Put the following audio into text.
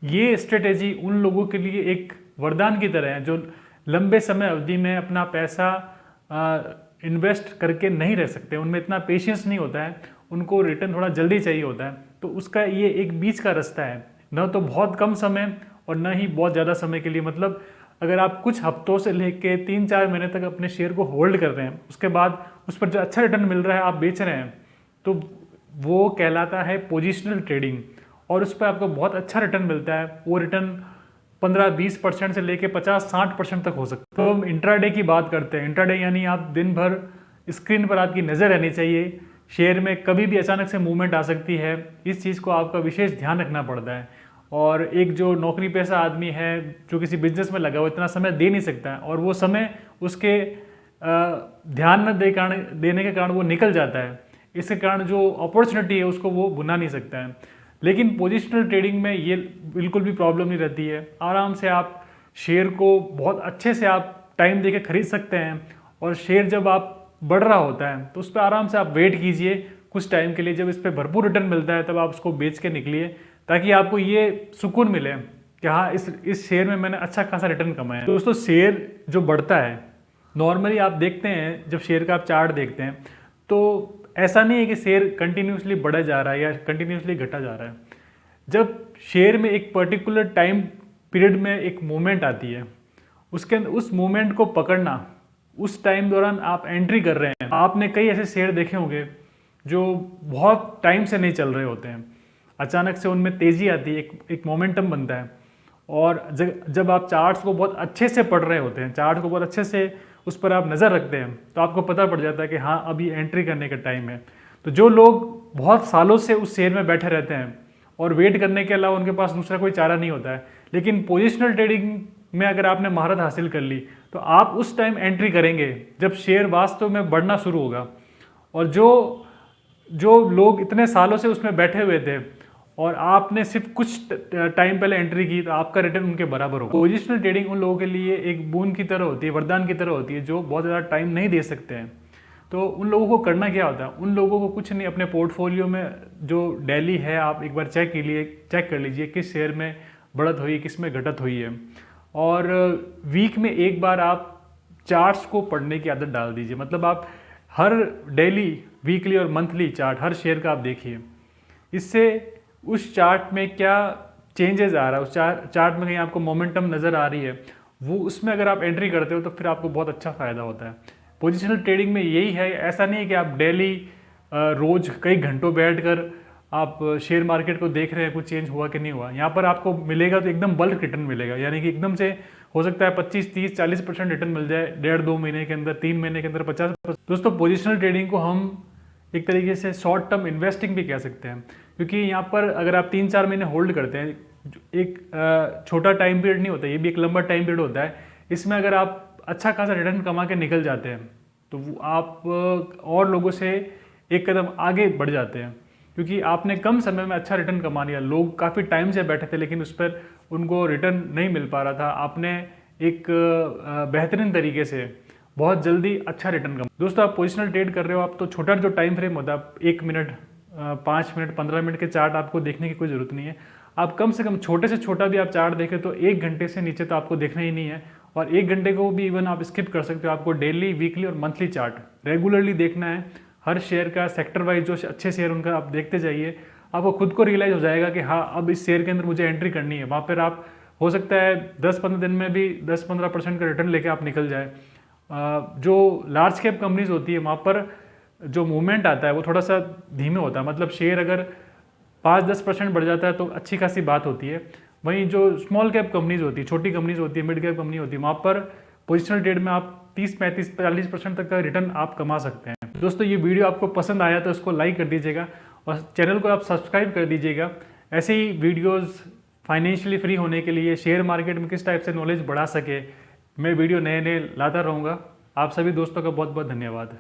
ये स्ट्रेटेजी उन लोगों के लिए एक वरदान की तरह है जो लंबे समय अवधि में अपना पैसा इन्वेस्ट करके नहीं रह सकते, उनमें इतना पेशेंस नहीं होता है, उनको रिटर्न थोड़ा जल्दी चाहिए होता है। तो उसका ये एक बीच का रास्ता है, न तो बहुत कम समय और न ही बहुत ज़्यादा समय के लिए। मतलब अगर आप कुछ हफ्तों से लेके 3-4 महीने तक अपने शेयर को होल्ड कर रहे हैं, उसके बाद उस पर जो अच्छा रिटर्न मिल रहा है आप बेच रहे हैं, तो वो कहलाता है पोजिशनल ट्रेडिंग। और उस पर आपको बहुत अच्छा रिटर्न मिलता है। वो रिटर्न 15-20% से लेके 50-60% तक हो सकता है। तो हम इंट्राडे की बात करते हैं। इंट्राडे यानी आप दिन भर स्क्रीन पर आपकी नज़र रहनी चाहिए, शेयर में कभी भी अचानक से मूवमेंट आ सकती है, इस चीज़ को आपका विशेष ध्यान रखना पड़ता है। और एक जो नौकरी पेशा आदमी है जो किसी बिजनेस में लगा हुआ इतना समय दे नहीं सकता है, और वो समय उसके ध्यान न देने के कारण वो निकल जाता है। इसके कारण जो अपॉर्चुनिटी है उसको वो भुना नहीं सकता है। लेकिन पोजिशनल ट्रेडिंग में ये बिल्कुल भी प्रॉब्लम नहीं रहती है। आराम से आप शेयर को बहुत अच्छे से आप टाइम देके खरीद सकते हैं, और शेयर जब आप बढ़ रहा होता है तो उस पर आराम से आप वेट कीजिए कुछ टाइम के लिए। जब इस पर भरपूर रिटर्न मिलता है तब आप उसको बेच के निकलिए, ताकि आपको ये सुकून मिले कि हाँ इस शेयर में मैंने अच्छा खासा रिटर्न कमाया है। दोस्तों, शेयर जो बढ़ता है, नॉर्मली आप देखते हैं जब शेयर का आप चार्ट देखते हैं तो ऐसा नहीं है कि शेयर कंटिन्यूसली बढ़ा जा रहा है या कंटिन्यूसली घटा जा रहा है। जब शेयर में एक पर्टिकुलर टाइम पीरियड में एक मूवमेंट आती है, उसके उस मूवमेंट को पकड़ना, उस टाइम दौरान आप एंट्री कर रहे हैं। आपने कई ऐसे शेयर देखे होंगे जो बहुत टाइम से नहीं चल रहे होते हैं, अचानक से उनमें तेज़ी आती है, एक मोमेंटम बनता है। और जब आप चार्ट्स को बहुत अच्छे से पढ़ रहे होते हैं, चार्ट को बहुत अच्छे से उस पर आप नज़र रखते हैं, तो आपको पता पड़ जाता है कि हाँ अभी एंट्री करने का टाइम है। तो जो लोग बहुत सालों से उस शेयर में बैठे रहते हैं और वेट करने के अलावा उनके पास दूसरा कोई चारा नहीं होता है, लेकिन पोजिशनल ट्रेडिंग में अगर आपने महारत हासिल कर ली तो आप उस टाइम एंट्री करेंगे जब शेयर वास्तव में बढ़ना शुरू होगा। और जो जो लोग इतने सालों से उसमें बैठे हुए थे और आपने सिर्फ कुछ टाइम पहले एंट्री की, तो आपका रिटर्न उनके बराबर होगा। पोजिशनल ट्रेडिंग उन लोगों के लिए एक बूंद की तरह होती है, वरदान की तरह होती है, जो बहुत ज़्यादा टाइम नहीं दे सकते हैं। तो उन लोगों को करना क्या होता है, उन लोगों को कुछ नहीं, अपने पोर्टफोलियो में जो डेली है आप एक बार चेक कर लीजिए किस शेयर में बढ़त हुई, किस में घटत हुई है। और वीक में एक बार आप चार्ट्स को पढ़ने की आदत डाल दीजिए। मतलब आप हर डेली, वीकली और मंथली चार्ट हर शेयर का आप देखिए। इससे उस चार्ट में क्या चेंजेस आ रहा है, उस चार्ट में कहीं आपको मोमेंटम नज़र आ रही है, वो उसमें अगर आप एंट्री करते हो तो फिर आपको बहुत अच्छा फ़ायदा होता है। पोजिशनल ट्रेडिंग में यही है। ऐसा नहीं है कि आप डेली रोज़ कई घंटों बैठकर आप शेयर मार्केट को देख रहे हैं कुछ चेंज हुआ कि नहीं हुआ। यहाँ पर आपको मिलेगा तो एकदम बल्क रिटर्न मिलेगा, यानी कि एकदम से हो सकता है 25-30-40% रिटर्न मिल जाए 1.5-2 महीने के अंदर, 3 महीने के अंदर 50%। दोस्तों, पोजिशनल ट्रेडिंग को हम एक तरीके से शॉर्ट टर्म इन्वेस्टिंग भी कह सकते हैं, क्योंकि यहाँ पर अगर आप 3-4 महीने होल्ड करते हैं, एक छोटा टाइम पीरियड नहीं होता, ये भी एक लंबा टाइम पीरियड होता है। इसमें अगर आप अच्छा खासा रिटर्न कमा के निकल जाते हैं तो आप और लोगों से एक कदम आगे बढ़ जाते हैं, क्योंकि आपने कम समय में अच्छा रिटर्न कमा लिया। लोग काफ़ी टाइम से बैठे थे लेकिन उस पर उनको रिटर्न नहीं मिल पा रहा था, आपने एक बेहतरीन तरीके से बहुत जल्दी अच्छा रिटर्न कमा। दोस्तों, आप पोजिशनल ट्रेड कर रहे हो, आप तो छोटा जो टाइम फ्रेम होता है 1 मिनट, 5 मिनट, 15 मिनट के चार्ट आपको देखने की कोई ज़रूरत नहीं है। आप कम से कम छोटे से छोटा भी आप चार्ट देखें तो 1 घंटे से नीचे तो आपको देखना ही नहीं है, और 1 घंटे को भी इवन आप स्किप कर सकते हो। आपको डेली, वीकली और मंथली चार्ट रेगुलरली देखना है। हर शेयर का सेक्टर वाइज जो अच्छे शेयर उनका आप देखते जाइए, आपको खुद को रियलाइज़ हो जाएगा कि हाँ अब इस शेयर के अंदर मुझे एंट्री करनी है। वहाँ पर आप हो सकता है 10-15 दिन में भी 10-15% का रिटर्न लेके आप निकल जाए। जो लार्ज कैप कंपनीज होती है वहाँ पर जो मूवमेंट आता है वो थोड़ा सा धीमे होता है। मतलब शेयर अगर 5-10% बढ़ जाता है तो अच्छी खासी बात होती है। वहीं जो स्मॉल कैप कंपनीज होती है, छोटी कंपनीज होती है, मिड कैप कंपनी होती है, वहाँ पर पोजिशनल ट्रेड में आप 30-35-40% तक का रिटर्न आप कमा सकते हैं। दोस्तों, ये वीडियो आपको पसंद आया तो इसको लाइक कर दीजिएगा और चैनल को आप सब्सक्राइब कर दीजिएगा। ऐसे ही वीडियोज़ फाइनेंशियली फ्री होने के लिए, शेयर मार्केट में किस टाइप से नॉलेज बढ़ा सके, मैं वीडियो नए नए लाता रहूँगा। आप सभी दोस्तों का बहुत बहुत धन्यवाद।